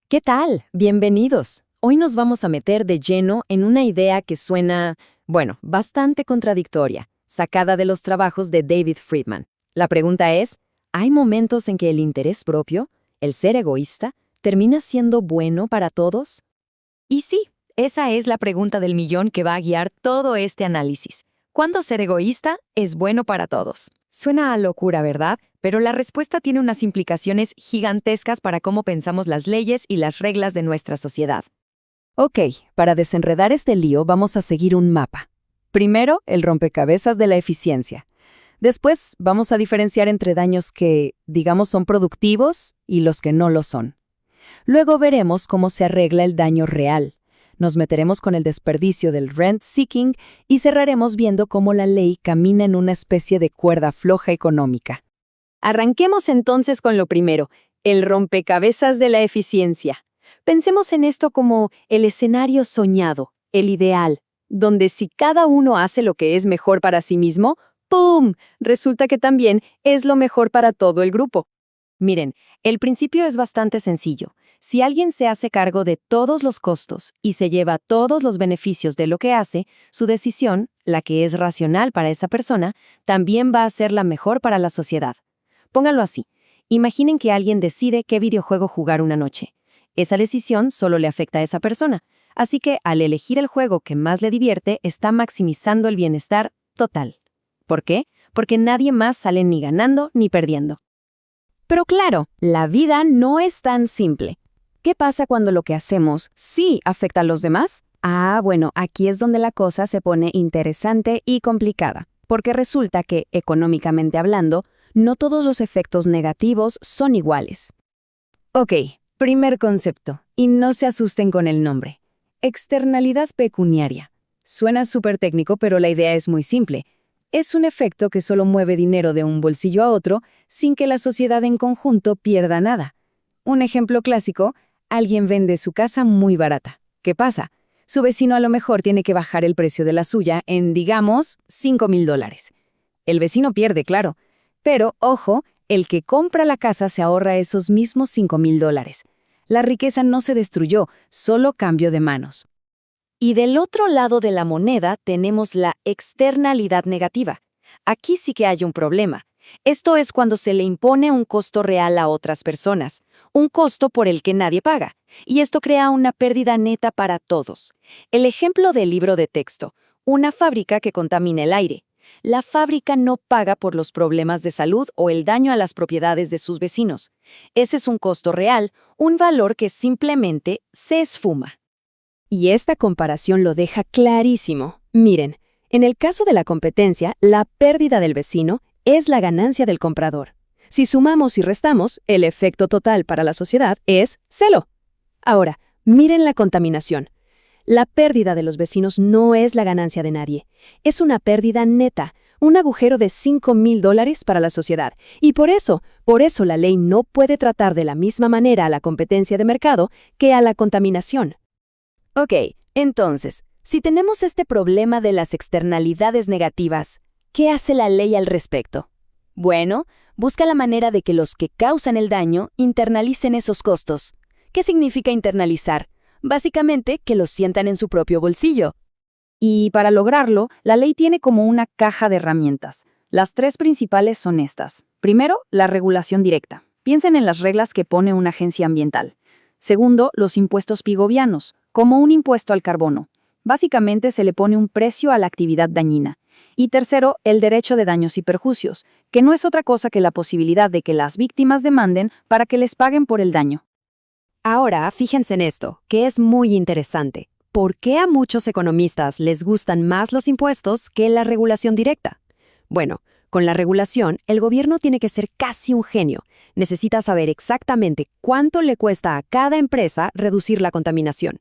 ¿Qué tal? Bienvenidos. Hoy nos vamos a meter de lleno en una idea que suena, bueno, bastante contradictoria, sacada de los trabajos de David Friedman. La pregunta es, ¿hay momentos en que el interés propio, el ser egoísta, termina siendo bueno para todos? Y sí, esa es la pregunta del millón que va a guiar todo este análisis. ¿Cuándo ser egoísta es bueno para todos? Suena a locura, ¿verdad? Pero la respuesta tiene unas implicaciones gigantescas para cómo pensamos las leyes y las reglas de nuestra sociedad. Ok, para desenredar este lío vamos a seguir un mapa. Primero, el rompecabezas de la eficiencia. Después, vamos a diferenciar entre daños que, digamos, son productivos y los que no lo son. Luego veremos cómo se arregla el daño real. Nos meteremos con el desperdicio del rent-seeking y cerraremos viendo cómo la ley camina en una especie de cuerda floja económica. Arranquemos entonces con lo primero, el rompecabezas de la eficiencia. Pensemos en esto como el escenario soñado, el ideal, donde si cada uno hace lo que es mejor para sí mismo, ¡pum!, resulta que también es lo mejor para todo el grupo. Miren, el principio es bastante sencillo. Si alguien se hace cargo de todos los costos y se lleva todos los beneficios de lo que hace, su decisión, la que es racional para esa persona, también va a ser la mejor para la sociedad. Pónganlo así. Imaginen que alguien decide qué videojuego jugar una noche. Esa decisión solo le afecta a esa persona, así que al elegir el juego que más le divierte, está maximizando el bienestar total. ¿Por qué? Porque nadie más sale ni ganando ni perdiendo. Pero claro, la vida no es tan simple. ¿Qué pasa cuando lo que hacemos sí afecta a los demás? Bueno, aquí es donde la cosa se pone interesante y complicada, porque resulta que, económicamente hablando, no todos los efectos negativos son iguales. Ok, primer concepto, y no se asusten con el nombre. Externalidad pecuniaria. Suena súper técnico, pero la idea es muy simple. Es un efecto que solo mueve dinero de un bolsillo a otro sin que la sociedad en conjunto pierda nada. Un ejemplo clásico, alguien vende su casa muy barata. ¿Qué pasa? Su vecino a lo mejor tiene que bajar el precio de la suya en, digamos, $5,000. El vecino pierde, claro. Pero, ojo, el que compra la casa se ahorra esos mismos $5,000. La riqueza no se destruyó, solo cambió de manos. Y del otro lado de la moneda tenemos la externalidad negativa. Aquí sí que hay un problema. Esto es cuando se le impone un costo real a otras personas, un costo por el que nadie paga, y esto crea una pérdida neta para todos. El ejemplo del libro de texto, una fábrica que contamina el aire. La fábrica no paga por los problemas de salud o el daño a las propiedades de sus vecinos. Ese es un costo real, un valor que simplemente se esfuma. Y esta comparación lo deja clarísimo. Miren, en el caso de la competencia, la pérdida del vecino es la ganancia del comprador. Si sumamos y restamos, el efecto total para la sociedad es cero. Ahora, miren la contaminación. La pérdida de los vecinos no es la ganancia de nadie. Es una pérdida neta, un agujero de $5,000 para la sociedad. Y por eso la ley no puede tratar de la misma manera a la competencia de mercado que a la contaminación. Ok, entonces, si tenemos este problema de las externalidades negativas, ¿qué hace la ley al respecto? Bueno, busca la manera de que los que causan el daño internalicen esos costos. ¿Qué significa internalizar? Básicamente, que los sientan en su propio bolsillo. Y para lograrlo, la ley tiene como una caja de herramientas. Las tres principales son estas. Primero, la regulación directa. Piensen en las reglas que pone una agencia ambiental. Segundo, los impuestos pigovianos, como un impuesto al carbono. Básicamente se le pone un precio a la actividad dañina. Y tercero, el derecho de daños y perjuicios, que no es otra cosa que la posibilidad de que las víctimas demanden para que les paguen por el daño. Ahora, fíjense en esto, que es muy interesante. ¿Por qué a muchos economistas les gustan más los impuestos que la regulación directa? Bueno, con la regulación, el gobierno tiene que ser casi un genio. Necesita saber exactamente cuánto le cuesta a cada empresa reducir la contaminación.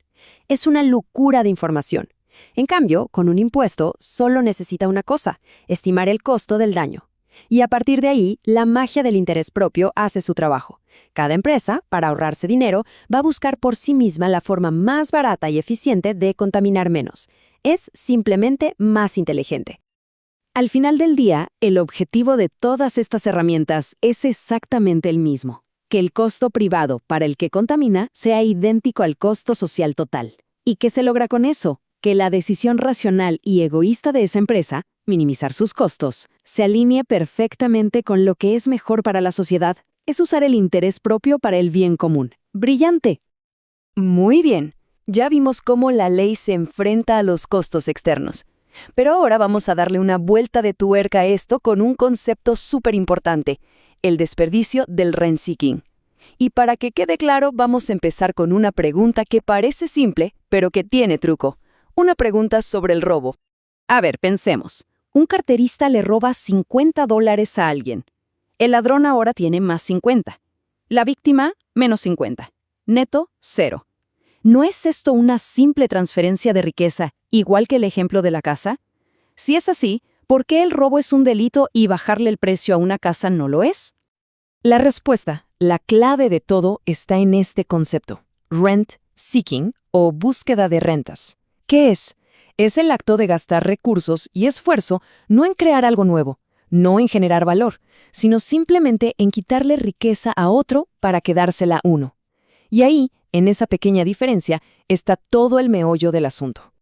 Es una locura de información. En cambio, con un impuesto, solo necesita una cosa: estimar el costo del daño. Y a partir de ahí, la magia del interés propio hace su trabajo. Cada empresa, para ahorrarse dinero, va a buscar por sí misma la forma más barata y eficiente de contaminar menos. Es simplemente más inteligente. Al final del día, el objetivo de todas estas herramientas es exactamente el mismo: que el costo privado para el que contamina sea idéntico al costo social total. ¿Y qué se logra con eso? Que la decisión racional y egoísta de esa empresa, minimizar sus costos, se alinee perfectamente con lo que es mejor para la sociedad. Es usar el interés propio para el bien común. ¡Brillante! Muy bien. Ya vimos cómo la ley se enfrenta a los costos externos. Pero ahora vamos a darle una vuelta de tuerca a esto con un concepto súper importante, el desperdicio del rent-seeking. Y para que quede claro, vamos a empezar con una pregunta que parece simple, pero que tiene truco. Una pregunta sobre el robo. A ver, pensemos. Un carterista le roba $50 a alguien. El ladrón ahora tiene más 50. La víctima, menos 50. Neto, 0. ¿No es esto una simple transferencia de riqueza, igual que el ejemplo de la casa? Si es así, ¿por qué el robo es un delito y bajarle el precio a una casa no lo es? La respuesta, la clave de todo, está en este concepto: rent seeking o búsqueda de rentas. ¿Qué es? Es el acto de gastar recursos y esfuerzo no en crear algo nuevo, no en generar valor, sino simplemente en quitarle riqueza a otro para quedársela uno. Y ahí, en esa pequeña diferencia, está todo el meollo del asunto.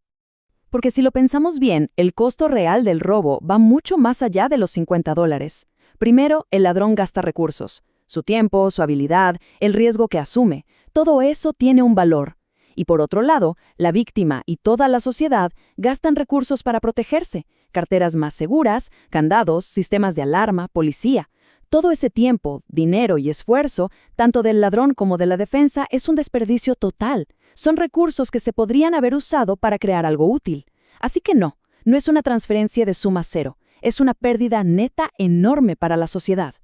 Porque si lo pensamos bien, el costo real del robo va mucho más allá de los $50. Primero, el ladrón gasta recursos. Su tiempo, su habilidad, el riesgo que asume, todo eso tiene un valor. Y por otro lado, la víctima y toda la sociedad gastan recursos para protegerse, carteras más seguras, candados, sistemas de alarma, policía. Todo ese tiempo, dinero y esfuerzo, tanto del ladrón como de la defensa, es un desperdicio total. Son recursos que se podrían haber usado para crear algo útil. Así que no es una transferencia de suma cero, es una pérdida neta enorme para la sociedad.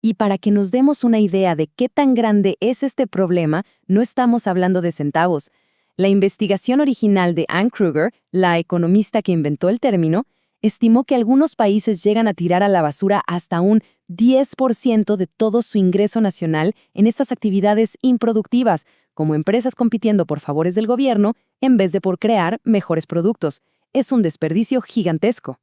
Y para que nos demos una idea de qué tan grande es este problema, no estamos hablando de centavos. La investigación original de Ann Kruger, la economista que inventó el término, estimó que algunos países llegan a tirar a la basura hasta un 10% de todo su ingreso nacional en estas actividades improductivas, como empresas compitiendo por favores del gobierno en vez de por crear mejores productos. Es un desperdicio gigantesco.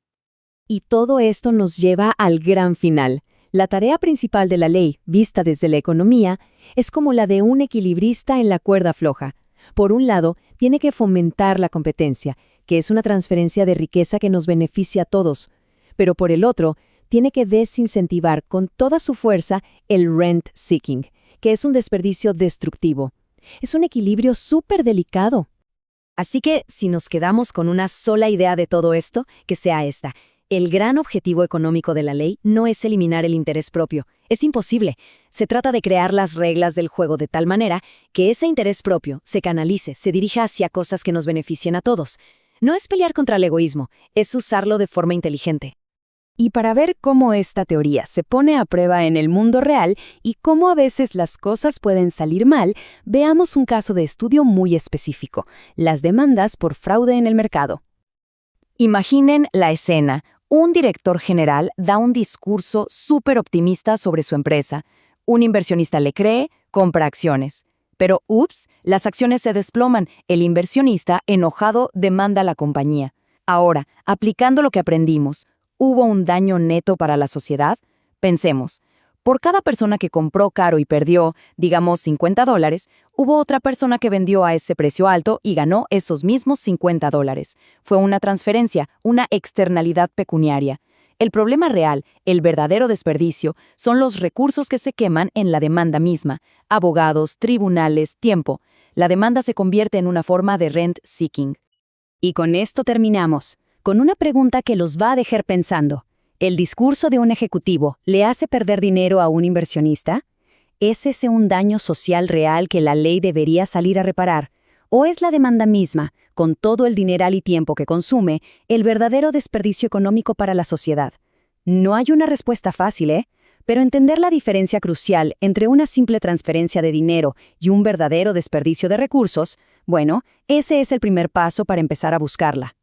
Y todo esto nos lleva al gran final. La tarea principal de la ley, vista desde la economía, es como la de un equilibrista en la cuerda floja. Por un lado, tiene que fomentar la competencia, que es una transferencia de riqueza que nos beneficia a todos. Pero por el otro, tiene que desincentivar con toda su fuerza el rent seeking, que es un desperdicio destructivo. Es un equilibrio súper delicado. Así que, si nos quedamos con una sola idea de todo esto, que sea esta: el gran objetivo económico de la ley no es eliminar el interés propio. Es imposible. Se trata de crear las reglas del juego de tal manera que ese interés propio se canalice, se dirija hacia cosas que nos beneficien a todos. No es pelear contra el egoísmo, es usarlo de forma inteligente. Y para ver cómo esta teoría se pone a prueba en el mundo real y cómo a veces las cosas pueden salir mal, veamos un caso de estudio muy específico: las demandas por fraude en el mercado. Imaginen la escena. Un director general da un discurso súper optimista sobre su empresa. Un inversionista le cree, compra acciones. Pero, ups, las acciones se desploman. El inversionista, enojado, demanda a la compañía. Ahora, aplicando lo que aprendimos, ¿hubo un daño neto para la sociedad? Pensemos. Por cada persona que compró caro y perdió, digamos, $50, hubo otra persona que vendió a ese precio alto y ganó esos mismos $50. Fue una transferencia, una externalidad pecuniaria. El problema real, el verdadero desperdicio, son los recursos que se queman en la demanda misma: abogados, tribunales, tiempo. La demanda se convierte en una forma de rent seeking. Y con esto terminamos, con una pregunta que los va a dejar pensando. ¿El discurso de un ejecutivo le hace perder dinero a un inversionista? ¿Es ese un daño social real que la ley debería salir a reparar? ¿O es la demanda misma, con todo el dineral y tiempo que consume, el verdadero desperdicio económico para la sociedad? No hay una respuesta fácil, pero entender la diferencia crucial entre una simple transferencia de dinero y un verdadero desperdicio de recursos, bueno, ese es el primer paso para empezar a buscarla.